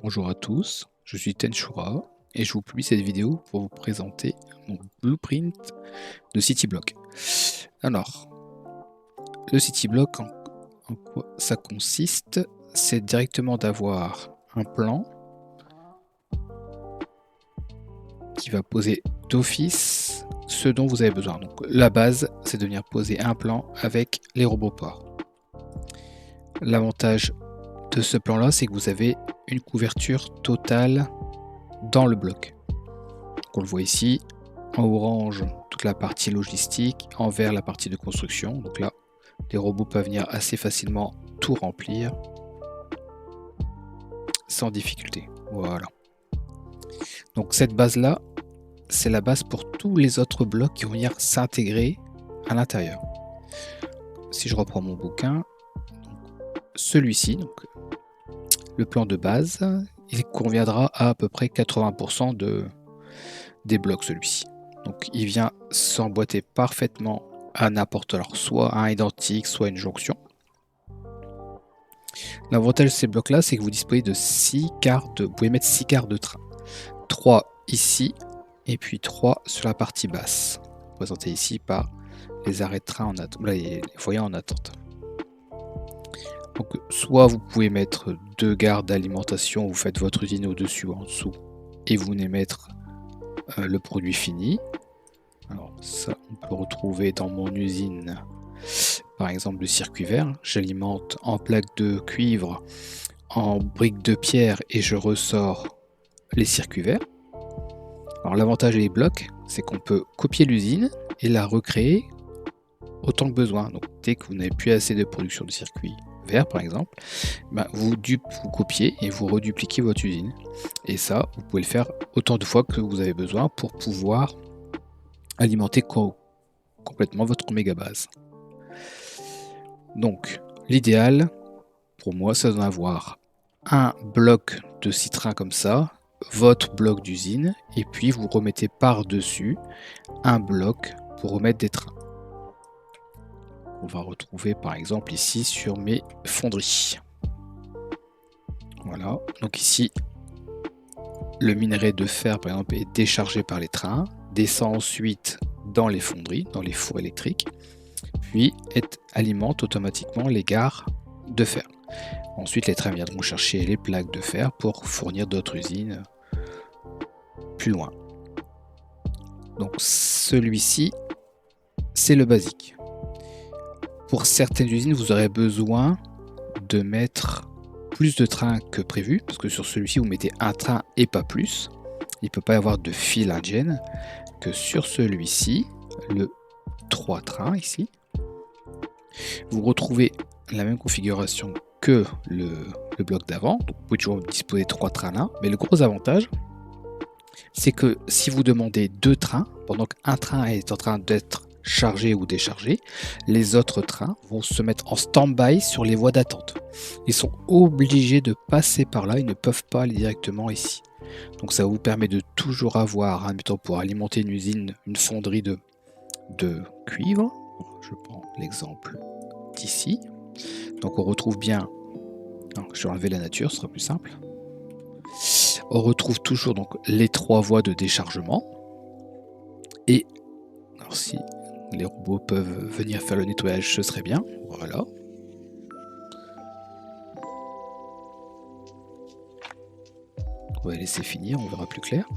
Bonjour à tous, je suis Tenshura et je vous publie cette vidéo pour vous présenter mon blueprint de CityBlock. Alors, le CityBlock, en quoi ça consiste? C'est directement d'avoir un plan qui va poser d'office ce dont vous avez besoin. Donc la base, c'est de venir poser un plan avec les robots ports. L'avantage de ce plan-là, c'est que vous avez une couverture totale dans le bloc. On le voit ici, en orange, toute la partie logistique, en vert, la partie de construction. Donc là, les robots peuvent venir assez facilement tout remplir sans difficulté. Voilà. Donc cette base-là, c'est la base pour tous les autres blocs qui vont venir s'intégrer à l'intérieur. Si je reprends mon bouquin, celui-ci, donc le plan de base, il conviendra à peu près 80% des blocs, celui-ci. Donc il vient s'emboîter parfaitement à n'importe, alors soit un identique, soit une jonction. L'avantage de ces blocs-là, c'est que vous disposez de 6 quarts vous pouvez mettre 6 quarts de train. 3 ici, et puis 3 sur la partie basse, représenté ici par les arrêts de train en attente, les foyers en attente. Donc soit vous pouvez mettre 2 gares d'alimentation, vous faites votre usine au-dessus ou en dessous, et vous venez mettre le produit fini. Alors ça, on peut retrouver dans mon usine, par exemple, le circuit vert. J'alimente en plaques de cuivre, en briques de pierre et je ressors les circuits verts. Alors l'avantage des blocs, c'est qu'on peut copier l'usine et la recréer autant que besoin. Donc dès que vous n'avez plus assez de production de circuits verts, par exemple, vous copiez et vous redupliquez votre usine. Et ça, vous pouvez le faire autant de fois que vous avez besoin pour pouvoir alimenter complètement votre méga base. Donc l'idéal pour moi, c'est d'en avoir un bloc de 6 trains comme ça, votre bloc d'usine, et puis vous remettez par-dessus un bloc pour remettre des trains. On va retrouver par exemple ici sur mes fonderies. Voilà, donc ici, le minerai de fer par exemple est déchargé par les trains, descend ensuite dans les fonderies, dans les fours électriques, puis alimente automatiquement les gares de fer. Ensuite, les trains viendront chercher les plaques de fer pour fournir d'autres usines plus loin. Donc celui-ci, c'est le basique. Pour certaines usines, vous aurez besoin de mettre plus de trains que prévu, parce que sur celui-ci, vous mettez un train et pas plus. Il ne peut pas y avoir de fil indienne que sur celui-ci, le 3 trains ici. Vous retrouvez la même configuration que le bloc d'avant. Vous pouvez toujours disposer de 3 trains là, mais le gros avantage, c'est que si vous demandez 2 trains, pendant qu'un train est en train d'être chargé ou déchargé, les autres trains vont se mettre en stand-by sur les voies d'attente. Ils sont obligés de passer par là, ils ne peuvent pas aller directement ici. Donc ça vous permet de toujours avoir, admettons, pour alimenter une usine, une fonderie de cuivre. Je prends l'exemple d'ici. Donc on retrouve bien, alors, je vais enlever la nature, ce sera plus simple. On retrouve toujours donc les 3 voies de déchargement. Et alors si les robots peuvent venir faire le nettoyage, ce serait bien. Voilà. On va laisser finir, on verra plus clair.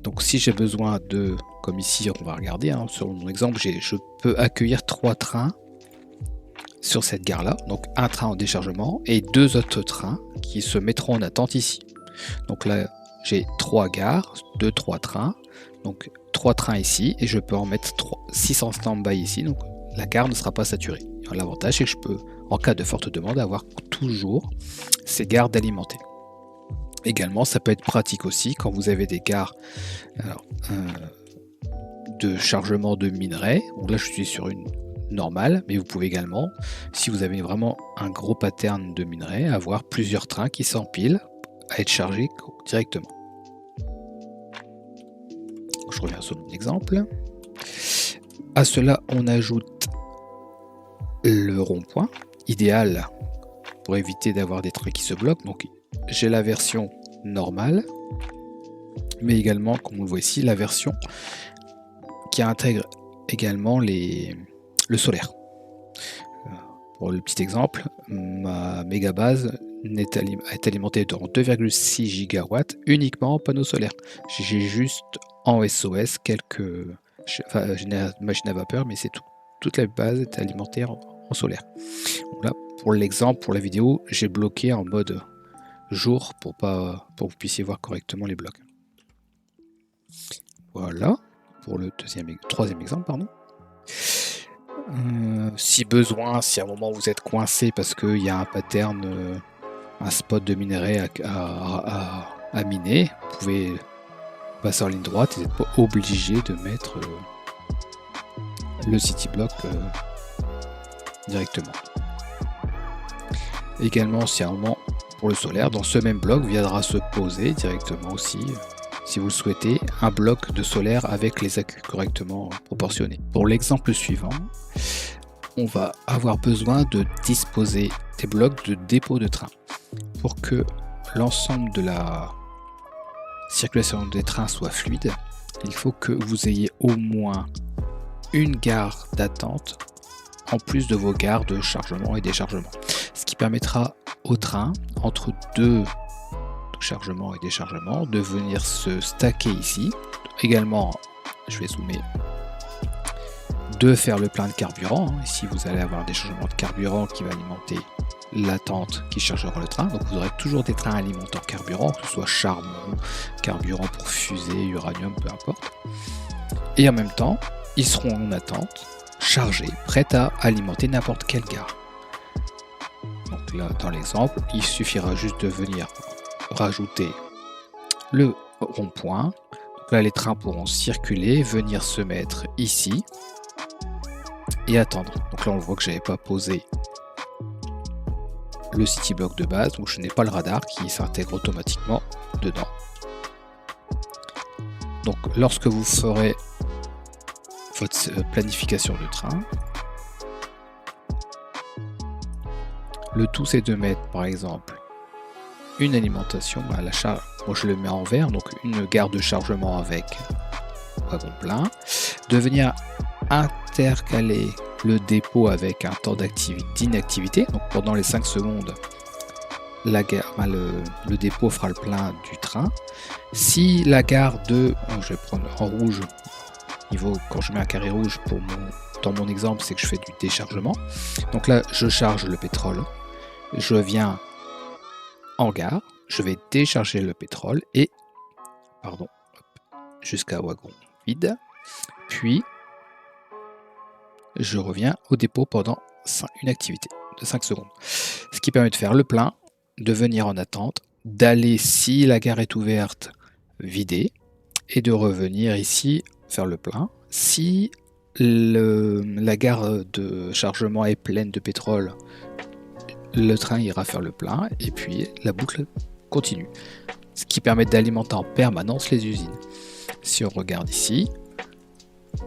Donc si j'ai besoin de, comme ici on va regarder, sur mon exemple, je peux accueillir 3 trains sur cette gare là, donc un train en déchargement et 2 autres trains qui se mettront en attente ici. Donc là j'ai 3 gares, 3 trains, donc 3 trains ici et je peux en mettre 6 en stand-by ici, donc la gare ne sera pas saturée. L'avantage c'est que je peux, en cas de forte demande, avoir toujours ces gares d'alimenter. Également, ça peut être pratique aussi quand vous avez des gares de chargement de minerais. Donc là, je suis sur une normale, mais vous pouvez également, si vous avez vraiment un gros pattern de minerais, avoir plusieurs trains qui s'empilent à être chargés directement. Je reviens sur mon exemple. À cela, on ajoute le rond-point, idéal pour éviter d'avoir des trains qui se bloquent. Donc j'ai la version normale, mais également, comme on le voit ici, la version qui intègre également le solaire. Pour le petit exemple, ma méga base est alimentée de 2,6 gigawatts uniquement en panneaux solaires. J'ai juste en SOS quelques machines à vapeur, mais c'est tout. Toute la base est alimentée en solaire. Donc là, pour l'exemple, pour la vidéo, j'ai bloqué en mode jour pour que vous puissiez voir correctement les blocs. Voilà, pour le troisième exemple, pardon. Si besoin, si à un moment vous êtes coincé parce qu'il y a un pattern, un spot de minerai à miner, vous pouvez passer en ligne droite et vous n'êtes pas obligé de mettre le city block directement. Également, si à un moment pour le solaire, dans ce même bloc viendra se poser directement aussi, si vous le souhaitez, un bloc de solaire avec les accus correctement proportionnés. Pour l'exemple suivant, on va avoir besoin de disposer des blocs de dépôt de train. Pour que l'ensemble de la circulation des trains soit fluide, il faut que vous ayez au moins une gare d'attente en plus de vos gares de chargement et déchargement. Ce qui permettra au train, entre deux chargements et déchargements, de venir se stacker ici. Également, je vais zoomer, de faire le plein de carburant. Ici, vous allez avoir des changements de carburant qui va alimenter l'attente qui chargera le train. Donc vous aurez toujours des trains alimentant carburant, que ce soit charbon, carburant pour fusée, uranium, peu importe. Et en même temps, ils seront en attente, chargés, prêts à alimenter n'importe quelle gare. Donc là, dans l'exemple, il suffira juste de venir rajouter le rond-point. Donc là, les trains pourront circuler, venir se mettre ici et attendre. Donc là, on voit que j'avais pas posé le city block de base, donc je n'ai pas le radar qui s'intègre automatiquement dedans. Donc lorsque vous ferez votre planification de train, le tout c'est de mettre par exemple une alimentation à la charge. Moi je le mets en vert, donc une gare de chargement avec wagon plein, de venir intercaler le dépôt avec un temps d'inactivité. Donc pendant les 5 secondes, le dépôt fera le plein du train. Si la gare de, je vais prendre en rouge, quand je mets un carré rouge dans mon exemple, c'est que je fais du déchargement. Donc là, je charge le pétrole, je viens en gare, je vais décharger le pétrole et, jusqu'à wagon vide, puis je reviens au dépôt pendant une activité de 5 secondes. Ce qui permet de faire le plein, de venir en attente, d'aller, si la gare est ouverte, vider, et de revenir ici faire le plein. Si la gare de chargement est pleine de pétrole, le train ira faire le plein, et puis la boucle continue. Ce qui permet d'alimenter en permanence les usines. Si on regarde ici,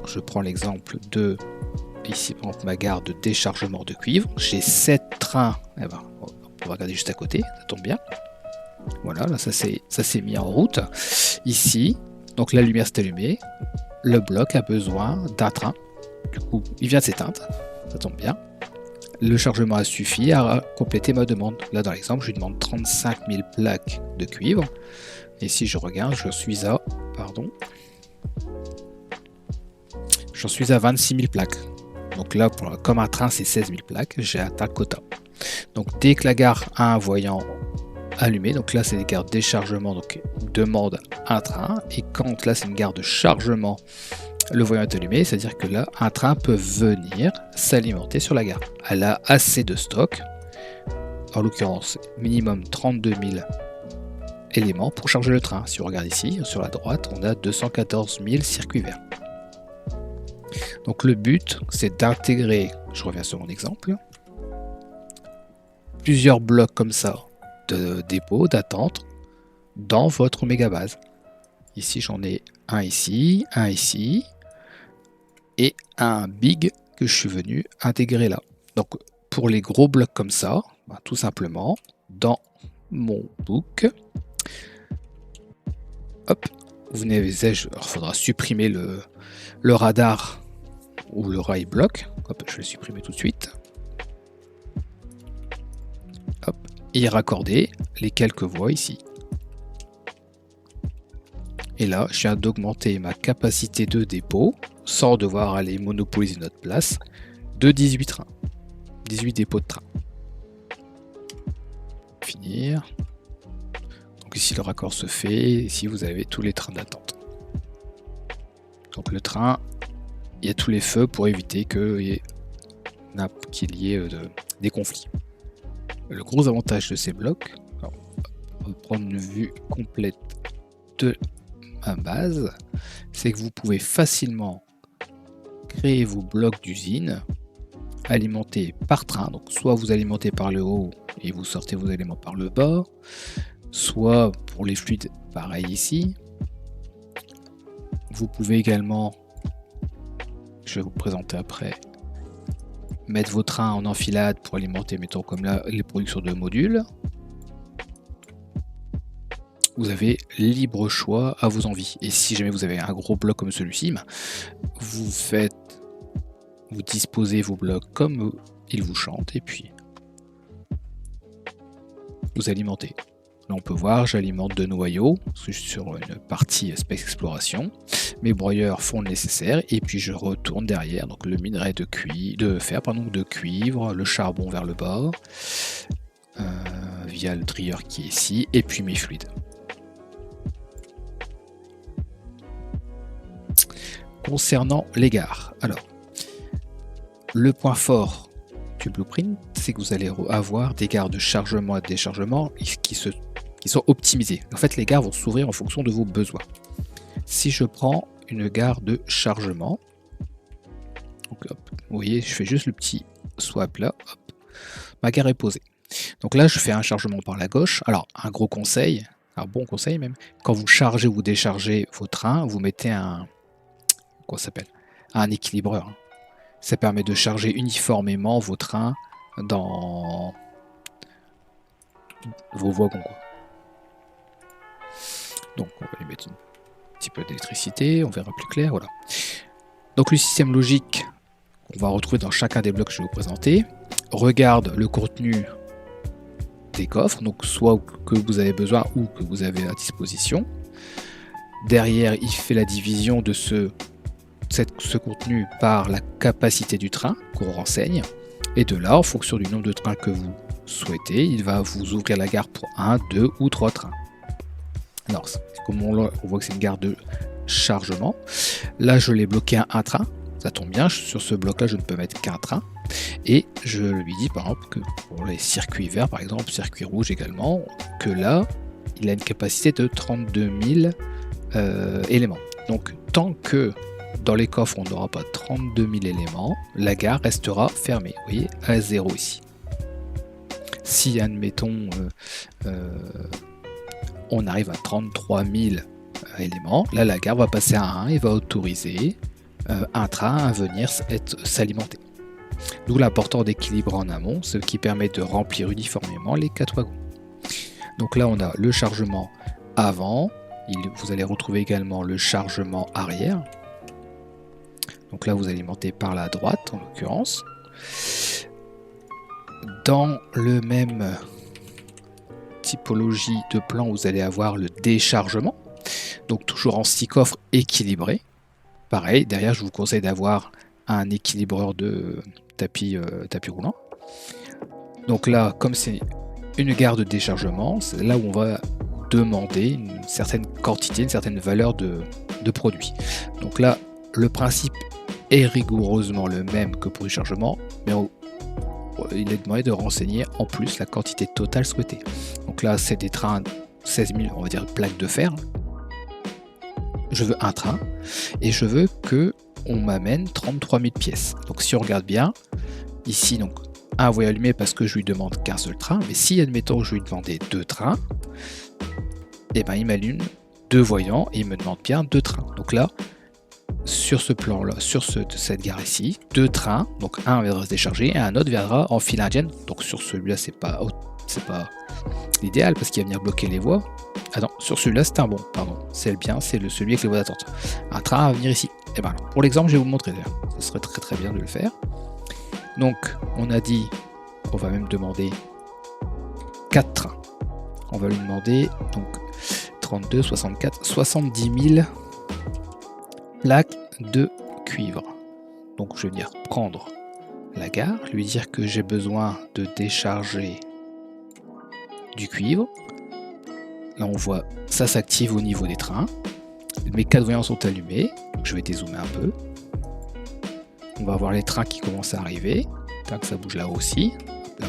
je prends l'exemple de ici, par exemple, ma gare de déchargement de cuivre. J'ai 7 trains. On va regarder juste à côté, ça tombe bien. Voilà, là ça s'est mis en route. Ici, donc la lumière s'est allumée. Le bloc a besoin d'un train. Du coup, il vient de s'éteindre. Ça tombe bien. Le chargement a suffi à compléter ma demande. Là, dans l'exemple, je lui demande 35 000 plaques de cuivre. Et si je regarde, j'en suis à 26 000 plaques. Donc là, comme un train, c'est 16 000 plaques, j'ai atteint le quota. Donc dès que la gare a un voyant allumé, donc là c'est des gares de déchargement, donc demande un train. Et quand là c'est une gare de chargement, le voyant est allumé, c'est-à-dire que là, un train peut venir s'alimenter sur la gare. Elle a assez de stock, en l'occurrence minimum 32 000 éléments pour charger le train. Si on regarde ici, sur la droite, on a 214 000 circuits verts. Donc le but, c'est d'intégrer, je reviens sur mon exemple, plusieurs blocs comme ça de dépôt, d'attente, dans votre méga base. Ici, j'en ai un ici, et un big que je suis venu intégrer là. Donc pour les gros blocs comme ça, tout simplement, dans mon book, hop, vous venez, il faudra supprimer le radar ou le rail bloc. Hop, je vais le supprimer tout de suite. Hop, et raccorder les quelques voies ici. Et là, je viens d'augmenter ma capacité de dépôt sans devoir aller monopoliser notre place de 18 trains. 18 dépôts de train. Finir. Donc ici le raccord se fait, ici vous avez tous les trains d'attente. Donc le train, il y a tous les feux pour éviter qu'il y ait des conflits. Le gros avantage de ces blocs, alors, on va prendre une vue complète de ma base, c'est que vous pouvez facilement créer vos blocs d'usine alimentés par train. Donc soit vous alimentez par le haut et vous sortez vos éléments par le bas, soit pour les fluides, pareil ici. Vous pouvez également, je vais vous présenter après, mettre vos trains en enfilade pour alimenter, mettons comme là, les productions de modules. Vous avez libre choix à vos envies. Et si jamais vous avez un gros bloc comme celui-ci, vous disposez vos blocs comme ils vous chantent et puis vous alimentez. Là on peut voir, j'alimente 2 noyaux sur une partie Space Exploration. Mes broyeurs font le nécessaire et puis je retourne derrière. Donc le minerai de fer, de cuivre, le charbon vers le bas, via le drilleur qui est ici, et puis mes fluides. Concernant les gares, alors le point fort du blueprint, c'est que vous allez avoir des gares de chargement et de déchargement qui sont optimisées. En fait, les gares vont s'ouvrir en fonction de vos besoins. Si je prends une gare de chargement, donc, hop, vous voyez, je fais juste le petit swap là, hop, ma gare est posée. Donc là, je fais un chargement par la gauche. Alors, un gros conseil, un bon conseil même, quand vous chargez ou vous déchargez vos trains, vous mettez un équilibreur. Ça permet de charger uniformément vos trains dans vos wagons. Donc on va lui mettre un petit peu d'électricité, on verra plus clair. Voilà. Donc le système logique qu'on va retrouver dans chacun des blocs que je vais vous présenter regarde le contenu des coffres, donc soit que vous avez besoin ou que vous avez à disposition. Derrière, il fait la division de ce contenu par la capacité du train qu'on renseigne, et de là, en fonction du nombre de trains que vous souhaitez, il va vous ouvrir la gare pour 1, 2 ou 3 trains. Alors, comme on voit que c'est une gare de chargement, là je l'ai bloqué à un train, ça tombe bien, sur ce bloc là je ne peux mettre qu'un train, et je lui dis par exemple que pour les circuits verts, par exemple, circuits rouges également, que là il a une capacité de 32 000 éléments. Donc tant que dans les coffres on n'aura pas 32 000 éléments, la gare restera fermée, vous voyez, à 0 ici. Si admettons on arrive à 33 000 éléments, là la gare va passer à 1 et va autoriser un train à venir s'alimenter. D'où l'important d'équilibre en amont, ce qui permet de remplir uniformément les 4 wagons. Donc là on a le chargement avant, vous allez retrouver également le chargement arrière. Donc là vous alimentez par la droite en l'occurrence. Dans le même typologie de plan, vous allez avoir le déchargement. Donc toujours en 6 coffres équilibrés. Pareil, derrière je vous conseille d'avoir un équilibreur de tapis roulant. Donc là, comme c'est une gare de déchargement, c'est là où on va demander une certaine quantité, une certaine valeur de produit. Donc là, le principe est rigoureusement le même que pour le chargement, mais il est demandé de renseigner en plus la quantité totale souhaitée. Donc là, c'est des trains 16 000, on va dire, plaques de fer. Je veux un train et je veux que on m'amène 33 000 pièces. Donc si on regarde bien, ici, donc un voyant allumé parce que je lui demande qu'un seul train, mais si admettons je lui demandais 2 trains, et ben il m'allume 2 voyants et il me demande bien 2 trains. Donc là, sur ce plan-là, sur cette gare ici, 2 trains, donc un viendra se décharger et un autre viendra en file indienne. Donc sur celui-là, c'est pas l'idéal parce qu'il va venir bloquer les voies. Ah non, sur celui-là, c'est un bon, pardon. C'est le bien, c'est celui avec les voies d'attente. Un train va venir ici. Et ben, pour l'exemple, je vais vous montrer d'ailleurs. Ce serait très très bien de le faire. Donc, on a dit, on va même demander 4 trains. On va lui demander donc 32, 64, 70 000 plaques de cuivre. Donc, je vais venir prendre la gare, lui dire que j'ai besoin de décharger du cuivre. Là, on voit, ça s'active au niveau des trains. Mes 4 voyants sont allumés. Je vais dézoomer un peu. On va voir les trains qui commencent à arriver. Tant que ça bouge là aussi. Là.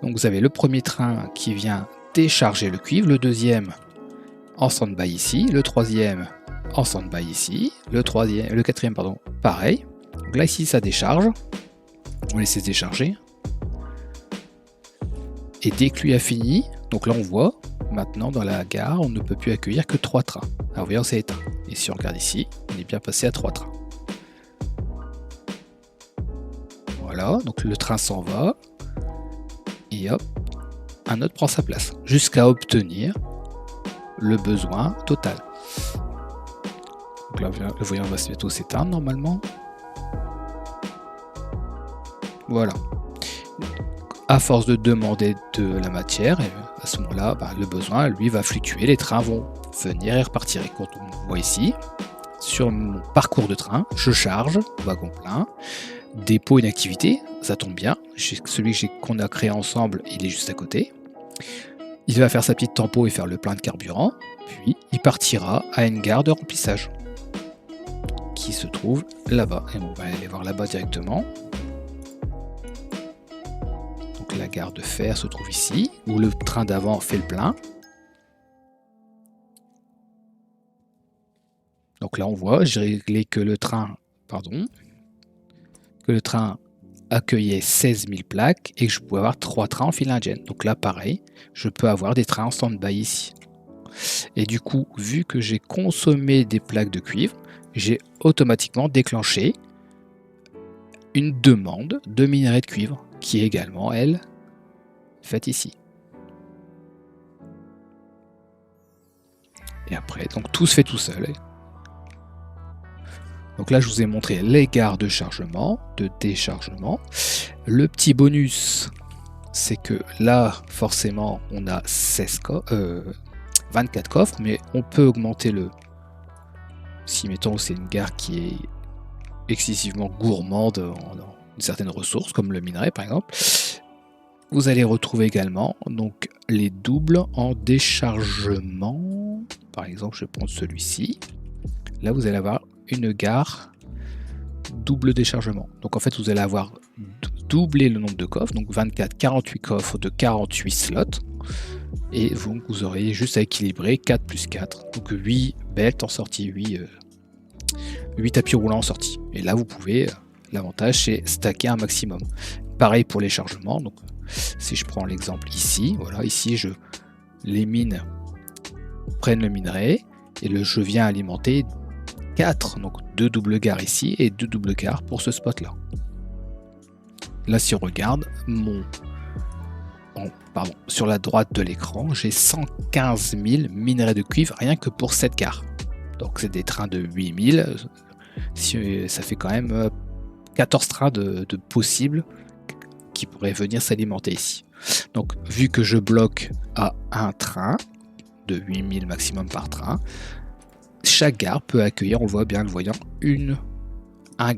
Donc vous avez le premier train qui vient décharger le cuivre, le deuxième en stand-by ici, le troisième en stand-by ici, le quatrième, pardon, pareil. Donc là ici ça décharge. On va laisser se décharger. Et dès que lui a fini, donc là on voit, maintenant dans la gare, on ne peut plus accueillir que 3 trains. Alors voyons, c'est éteint. Et si on regarde ici, on est bien passé à 3 trains. Voilà, donc le train s'en va. Et hop, un autre prend sa place. Jusqu'à obtenir le besoin total. Donc là, le voyant va bientôt s'éteindre normalement. Voilà. À force de demander de la matière, et à ce moment-là, le besoin, lui, va fluctuer. Les trains vont venir et repartir. Et quand on voit ici, sur mon parcours de train, je charge, wagon plein, dépôt inactivité, ça tombe bien. Celui qu'on a créé ensemble, il est juste à côté. Il va faire sa petite tempo et faire le plein de carburant, puis il partira à une gare de remplissage qui se trouve là-bas. Et on va aller voir là-bas directement. Donc la gare de fer se trouve ici, où le train d'avant fait le plein. Donc là on voit, j'ai réglé que le train, accueillait 16 000 plaques et que je pouvais avoir 3 trains en file indienne. Donc là pareil, je peux avoir des trains en stand-by ici. Et du coup, vu que j'ai consommé des plaques de cuivre, j'ai automatiquement déclenché une demande de minerai de cuivre qui est également, elle, faite ici. Et après, donc tout se fait tout seul. Donc là, je vous ai montré les gares de chargement, de déchargement. Le petit bonus, c'est que là, forcément, on a 24 coffres, mais on peut augmenter le... Si, mettons, c'est une gare qui est excessivement gourmande en une certaine ressource, comme le minerai, par exemple. Vous allez retrouver également donc, les doubles en déchargement. Par exemple, je vais prendre celui-ci. Là, vous allez avoir une gare double déchargement. Donc en fait, vous allez avoir doublé le nombre de coffres, donc 24, 48 coffres de 48 slots. Et vous aurez juste à équilibrer 4 plus 4. Donc 8 belts en sortie, 8 tapis roulants en sortie. Et là, vous pouvez, l'avantage, c'est stacker un maximum. Pareil pour les chargements. Donc si je prends l'exemple ici, voilà, ici, les mines prennent le minerai et je viens alimenter 4, donc 2 doubles gares ici et 2 doubles gares pour ce spot là. Là si on regarde sur la droite de l'écran, j'ai 115 000 minerais de cuivre rien que pour cette gare. Donc c'est des trains de 8000, ça fait quand même 14 trains de possibles qui pourraient venir s'alimenter ici. Donc vu que je bloque à un train de 8000 maximum par train, chaque gare peut accueillir, on voit bien le voyant, un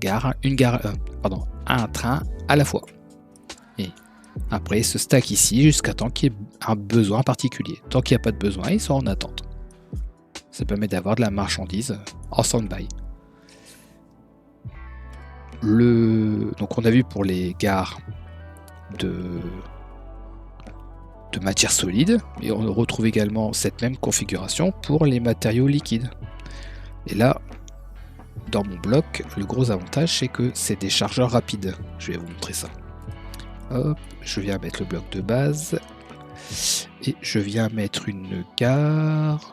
train à la fois. Et après, ce stack ici jusqu'à temps qu'il y ait un besoin particulier. Tant qu'il n'y a pas de besoin, ils sont en attente. Ça permet d'avoir de la marchandise en stand-by. Donc on a vu pour les gares de matière solide, et on retrouve également cette même configuration pour les matériaux liquides. Et là, dans mon bloc, le gros avantage, c'est que c'est des chargeurs rapides. Je vais vous montrer ça. Hop, je viens mettre le bloc de base. Et je viens mettre une gare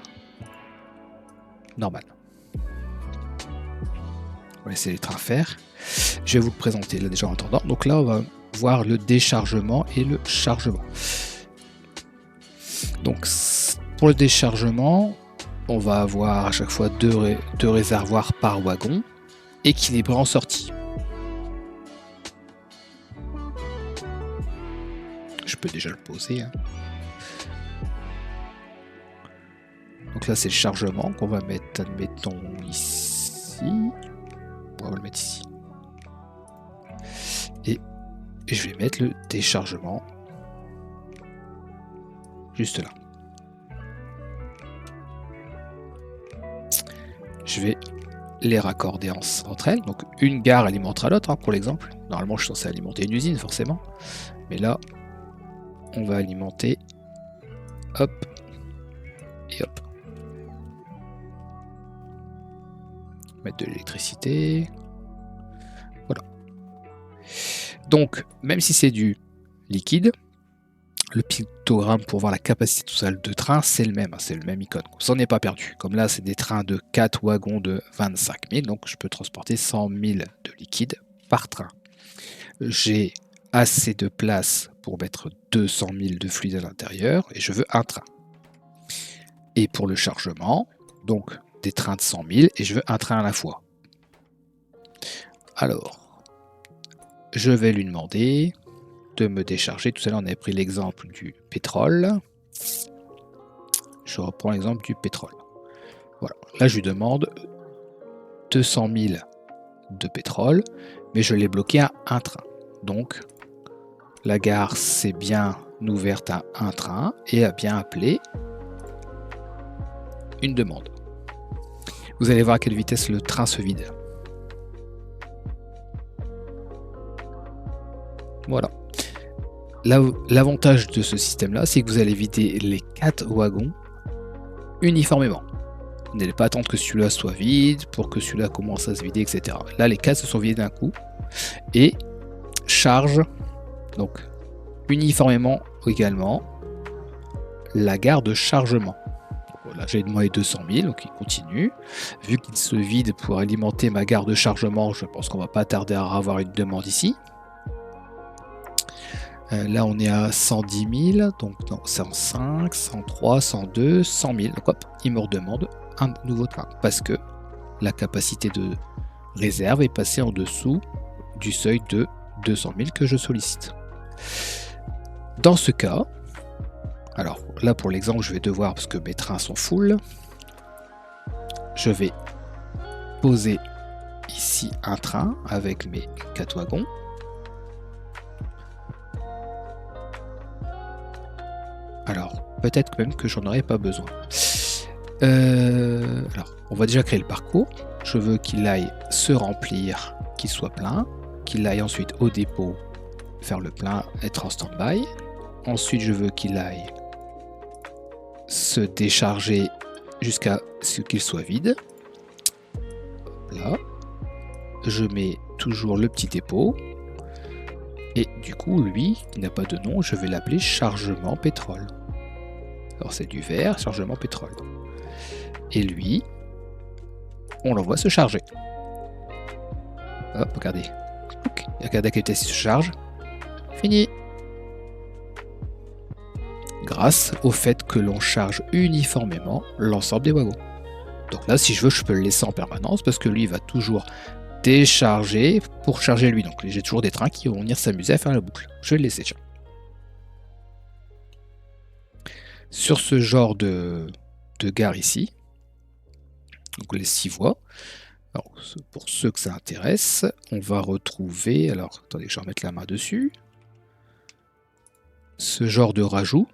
normale. va laisser les trains faire. Je vais vous le présenter là déjà en attendant. Donc là, on va voir le déchargement et le chargement. Donc pour le déchargement, on va avoir à chaque fois deux réservoirs par wagon, équilibrés en sortie. Je peux déjà le poser. Hein. Donc là, c'est le chargement qu'on va mettre, admettons, ici. On va le mettre ici. Et je vais mettre le déchargement juste là. Je vais les raccorder entre elles. Donc une gare alimentera l'autre, hein, pour l'exemple. Normalement, je suis censé alimenter une usine, forcément. Mais là, on va alimenter, hop, et hop. Mettre de l'électricité. Voilà. Donc, même si c'est du liquide, le pictogramme pour voir la capacité totale de train, c'est le même, hein, c'est le même icône. Ça n'est pas perdu. Comme là, c'est des trains de 4 wagons de 25 000, donc je peux transporter 100 000 de liquide par train. J'ai assez de place pour mettre 200 000 de fluide à l'intérieur et je veux un train. Et pour le chargement, donc des trains de 100 000 et je veux un train à la fois. Alors, je vais lui demander de me décharger. Tout à l'heure, on avait pris l'exemple du pétrole. Je reprends l'exemple du pétrole. Voilà. Là, je lui demande 200 000 de pétrole, mais je l'ai bloqué à un train. Donc, la gare s'est bien ouverte à un train et a bien appelé une demande. Vous allez voir à quelle vitesse le train se vide. Voilà. L'avantage de ce système-là, c'est que vous allez vider les 4 wagons uniformément. Vous n'allez pas attendre que celui-là soit vide pour que celui-là commence à se vider, etc. Là, les 4 se sont vidés d'un coup et charge donc uniformément également la gare de chargement. Voilà, j'ai demandé 200 000, donc il continue. Vu qu'il se vide pour alimenter ma gare de chargement, je pense qu'on va pas tarder à avoir une demande ici. Là, on est à 110 000, donc non, 105, 103, 102, 100 000. Donc hop, il me redemande un nouveau train parce que la capacité de réserve est passée en dessous du seuil de 200 000 que je sollicite. Dans ce cas, alors là pour l'exemple, je vais devoir, parce que mes trains sont full, je vais poser ici un train avec mes 4 wagons. Alors, peut-être même que j'en aurais pas besoin. Alors, on va déjà créer le parcours. Je veux qu'il aille se remplir, qu'il soit plein, qu'il aille ensuite au dépôt, faire le plein, être en stand-by. Ensuite, je veux qu'il aille se décharger jusqu'à ce qu'il soit vide. Là, je mets toujours le petit dépôt. Et du coup, lui, qui n'a pas de nom, je vais l'appeler chargement pétrole. Alors c'est du vert, chargement pétrole. Et lui, on l'envoie se charger. Hop, regardez. Regardez à quelle vitesse il se charge. Fini. Grâce au fait que l'on charge uniformément l'ensemble des wagons. Donc là, si je veux, je peux le laisser en permanence parce que lui, il va toujours décharger pour charger lui. Donc j'ai toujours des trains qui vont venir s'amuser à faire la boucle. Je vais le laisser. Tiens. Sur ce genre de gare ici, donc les 6 voies, alors, pour ceux que ça intéresse, on va retrouver, alors attendez, je vais remettre la main dessus, ce genre de rajout.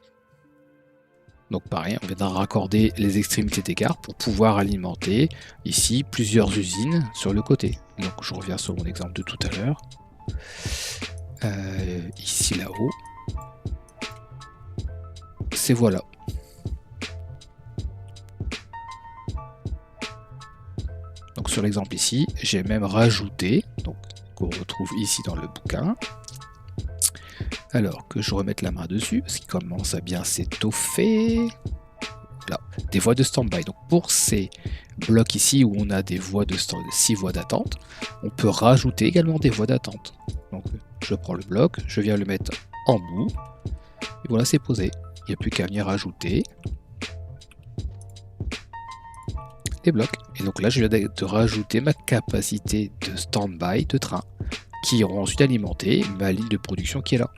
Donc pareil, on viendra raccorder les extrémités des gares pour pouvoir alimenter ici plusieurs usines sur le côté. Donc je reviens sur mon exemple de tout à l'heure. Ici là-haut. C'est voilà. Donc sur l'exemple ici, j'ai même rajouté, donc qu'on retrouve ici dans le bouquin. Alors que je remette la main dessus, parce qu'il commence à bien s'étoffer. Voilà, des voies de stand-by. Donc pour ces blocs ici où on a des voies de 6 voies d'attente, on peut rajouter également des voies d'attente. Donc je prends le bloc, je viens le mettre en bout, et voilà, c'est posé. Il n'y a plus qu'à venir rajouter les blocs. Et donc là, je viens de rajouter ma capacité de stand-by de train, qui auront ensuite alimenté ma ligne de production qui est là.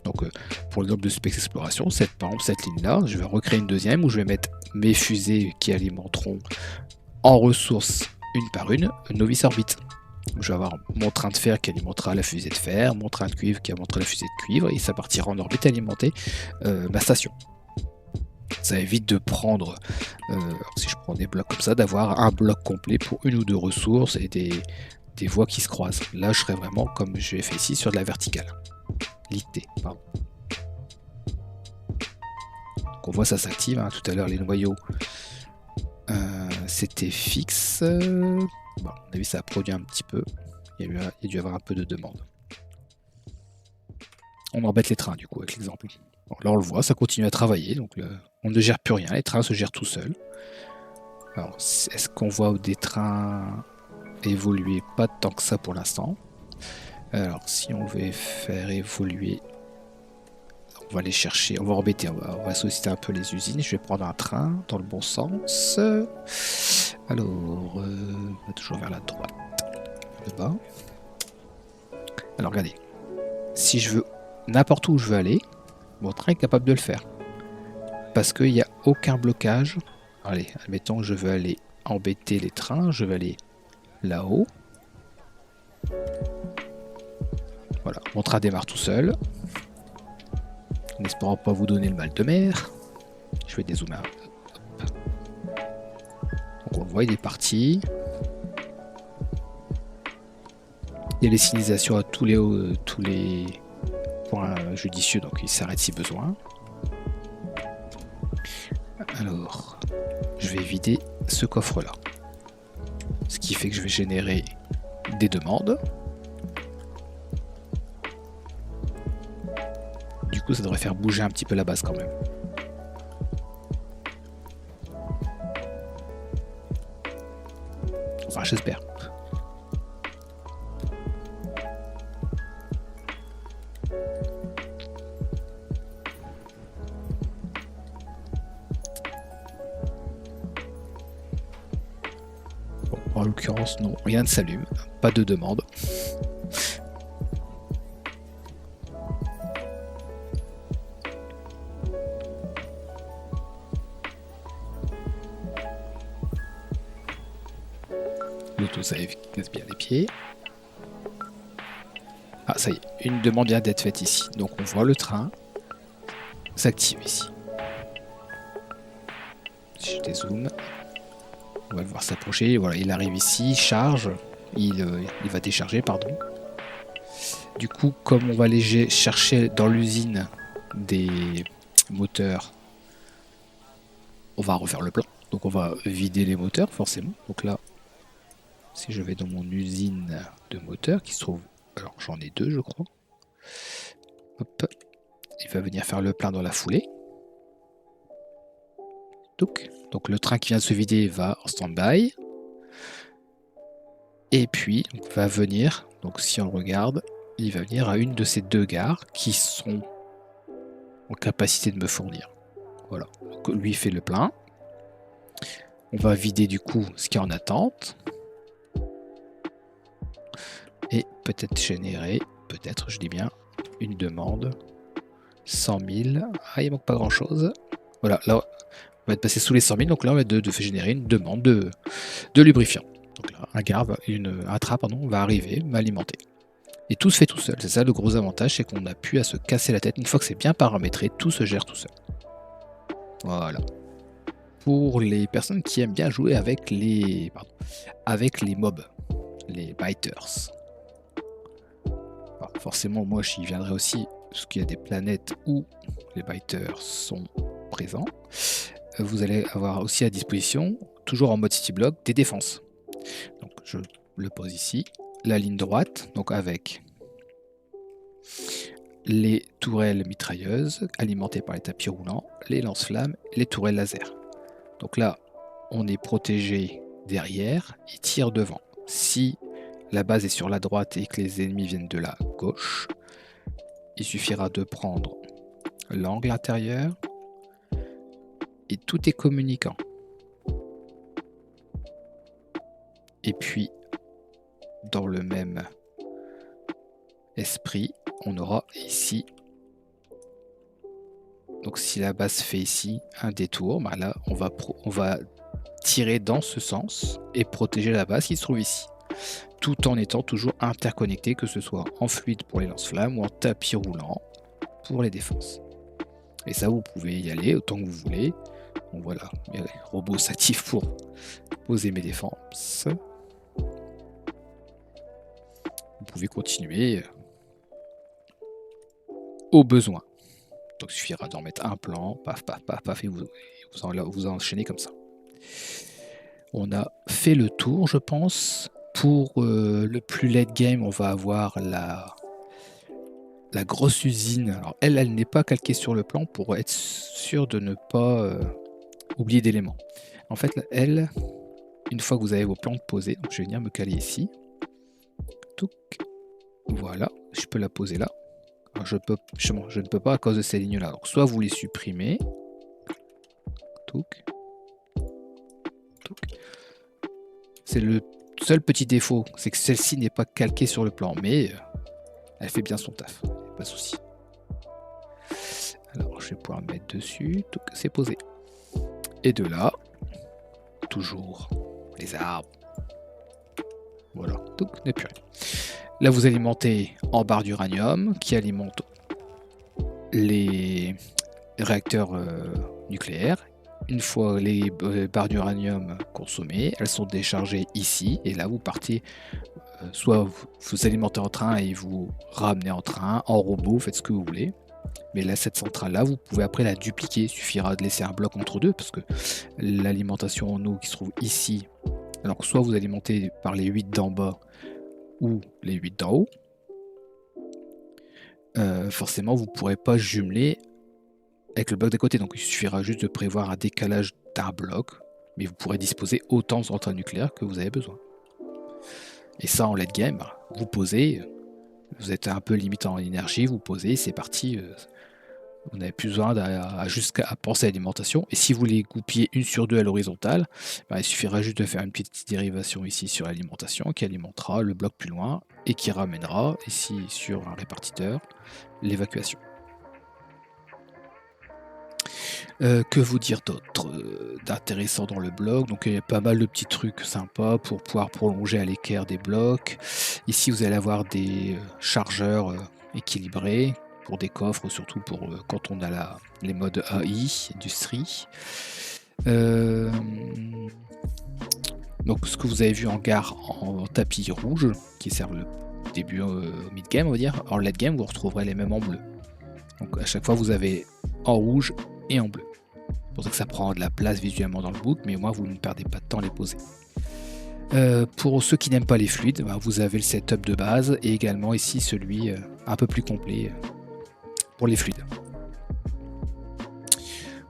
Donc pour l'exemple de Space Exploration, par exemple cette ligne-là, je vais recréer une deuxième où je vais mettre mes fusées qui alimenteront en ressources une par une Novice Orbit. Donc, je vais avoir mon train de fer qui alimentera la fusée de fer, mon train de cuivre qui alimentera la fusée de cuivre, et ça partira en orbite alimenter ma station. Ça évite de prendre, si je prends des blocs comme ça, d'avoir un bloc complet pour une ou deux ressources et des voies qui se croisent. Là, je serais vraiment, comme je l'ai fait ici, sur de la verticale. L'IT, pardon. Donc on voit ça s'active, hein. Tout à l'heure les noyaux c'était fixe. Bon, on a vu ça a produit un petit peu. Il y a dû y avoir un peu de demande. On embête les trains du coup avec l'exemple. Bon, là on le voit, ça continue à travailler, donc on ne gère plus rien, les trains se gèrent tout seuls. Alors est-ce qu'on voit des trains évoluer? Pas tant que ça pour l'instant. Alors si on veut faire évoluer, on va aller chercher, on va embêter, on va solliciter un peu les usines. Je vais prendre un train dans le bon sens. Alors, on va toujours vers la droite, le bas. Alors regardez, si je veux n'importe où je veux aller, mon train est capable de le faire. Parce qu'il n'y a aucun blocage. Allez, admettons que je veux aller embêter les trains, je vais aller là-haut. Voilà, mon train démarre tout seul. En espérant pas vous donner le mal de mer. Je vais dézoomer un peu. Donc on le voit, il est parti. Il y a les signalisations à tous les points judicieux, donc il s'arrête si besoin. Alors, je vais vider ce coffre-là. Ce qui fait que je vais générer des demandes. Du coup, ça devrait faire bouger un petit peu la base quand même. Enfin, j'espère. Bon, en l'occurrence, non, rien ne s'allume. Pas de demande. L'autosave qui casse bien les pieds. Ah, ça y est, une demande vient d'être faite ici. Donc on voit le train s'active ici. Si je dézoome, on va le voir s'approcher. Voilà, il arrive ici, charge. Il va décharger, pardon. Du coup, comme on va aller chercher dans l'usine des moteurs, on va refaire le plan. Donc on va vider les moteurs, forcément. Donc là, si je vais dans mon usine de moteurs qui se trouve, alors j'en ai deux je crois. Hop, il va venir faire le plein dans la foulée. Donc le train qui vient de se vider va en stand-by. Et puis on va venir, donc si on regarde, il va venir à une de ces deux gares qui sont en capacité de me fournir. Voilà, donc lui fait le plein. On va vider du coup ce qui est en attente. Et peut-être générer, peut-être, je dis bien, une demande. 100 000. Ah, il manque pas grand chose. Voilà, là, on va être passé sous les 100 000. Donc là, on va de générer une demande de lubrifiant. Donc là, un train va arriver, m'alimenter. Et tout se fait tout seul. C'est ça le gros avantage, c'est qu'on n'a plus à se casser la tête. Une fois que c'est bien paramétré, tout se gère tout seul. Voilà. Pour les personnes qui aiment bien jouer avec les mobs, les biters. Alors, forcément, moi, j'y viendrai aussi, parce qu'il y a des planètes où les biters sont présents. Vous allez avoir aussi à disposition, toujours en mode city block, des défenses. Donc, je le pose ici. La ligne droite, donc avec les tourelles mitrailleuses alimentées par les tapis roulants, les lance-flammes, les tourelles laser. Donc là, on est protégé derrière et tire devant. Si la base est sur la droite et que les ennemis viennent de la gauche, il suffira de prendre l'angle intérieur et tout est communicant. Et puis, dans le même esprit, on aura ici, donc si la base fait ici un détour, bah là on va tirer dans ce sens et protéger la base qui se trouve ici, tout en étant toujours interconnecté, que ce soit en fluide pour les lance-flammes ou en tapis roulant pour les défenses. Et ça, vous pouvez y aller autant que vous voulez. Donc voilà, robot s'active pour poser mes défenses. Vous pouvez continuer au besoin. Donc il suffira d'en mettre un plan, paf, paf, paf, paf, et vous enchaînez comme ça. On a fait le tour, je pense. Pour le plus late game, on va avoir la grosse usine. Alors elle n'est pas calquée sur le plan pour être sûr de ne pas oublier d'éléments. En fait, elle, une fois que vous avez vos plans posés, donc je vais venir me caler ici. Touc. Voilà, je peux la poser là. Alors je ne peux pas à cause de ces lignes là. Donc soit vous les supprimez. Touc. Touc. C'est le seul petit défaut, c'est que celle-ci n'est pas calquée sur le plan, mais elle fait bien son taf, pas de souci. Alors je vais pouvoir me mettre dessus, c'est posé. Et de là, toujours les arbres. Voilà, tout n'est plus rien. Là vous alimentez en barre d'uranium qui alimente les réacteurs nucléaires. Une fois les barres d'uranium consommées, elles sont déchargées ici, et là vous partez, soit vous alimentez en train et vous ramenez en train, en robot, faites ce que vous voulez. Mais là, cette centrale-là, vous pouvez après la dupliquer. Il suffira de laisser un bloc entre deux, parce que l'alimentation en eau qui se trouve ici, alors soit vous alimentez par les 8 d'en bas ou les 8 d'en haut, forcément vous ne pourrez pas jumeler avec le bloc d'à côté. Donc il suffira juste de prévoir un décalage d'un bloc, mais vous pourrez disposer autant de centrales nucléaires que vous avez besoin. Et ça, en late game, vous posez, vous êtes un peu limité en énergie, vous posez, c'est parti. Vous n'avez plus besoin à penser à l'alimentation. Et si vous les goupillez une sur deux à l'horizontale, il suffira juste de faire une petite dérivation ici sur l'alimentation qui alimentera le bloc plus loin et qui ramènera ici sur un répartiteur l'évacuation. Que vous dire d'autre d'intéressant dans le bloc? Donc il y a pas mal de petits trucs sympas pour pouvoir prolonger à l'équerre des blocs. Ici vous allez avoir des chargeurs équilibrés pour des coffres, surtout pour quand on a les modes AI, industrie. Donc ce que vous avez vu en gare en tapis rouge, qui sert le début au mid-game, on va dire, en late game vous retrouverez les mêmes en bleu. Donc à chaque fois vous avez en rouge et en bleu. C'est pour ça que ça prend de la place visuellement dans le book, mais moi vous ne perdez pas de temps à les poser. Pour ceux qui n'aiment pas les fluides, vous avez le setup de base et également ici celui un peu plus complet pour les fluides.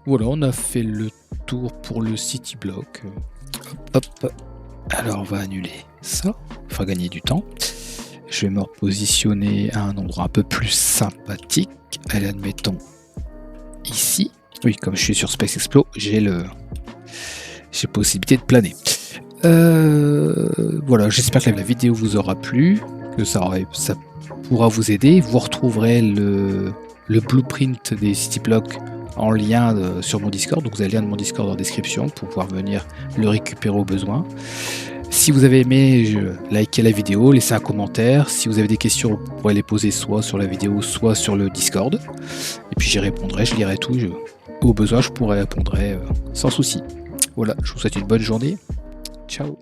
Voilà, on a fait le tour pour le city block. Hop, hop. Alors on va annuler ça, il faudra gagner du temps. Je vais me repositionner à un endroit un peu plus sympathique. Allez, admettons ici. Oui, comme je suis sur Space Explo, j'ai possibilité de planer. Voilà, j'espère que la vidéo vous aura plu, que ça pourra vous aider. Vous retrouverez le blueprint des city blocks en lien sur mon Discord. Donc vous avez le lien de mon Discord en description pour pouvoir venir le récupérer au besoin. Si vous avez aimé, likez la vidéo, laissez un commentaire. Si vous avez des questions, vous pourrez les poser soit sur la vidéo, soit sur le Discord. Et puis j'y répondrai, je lirai tout. Au besoin, je pourrai répondre sans souci. Voilà, je vous souhaite une bonne journée. Ciao.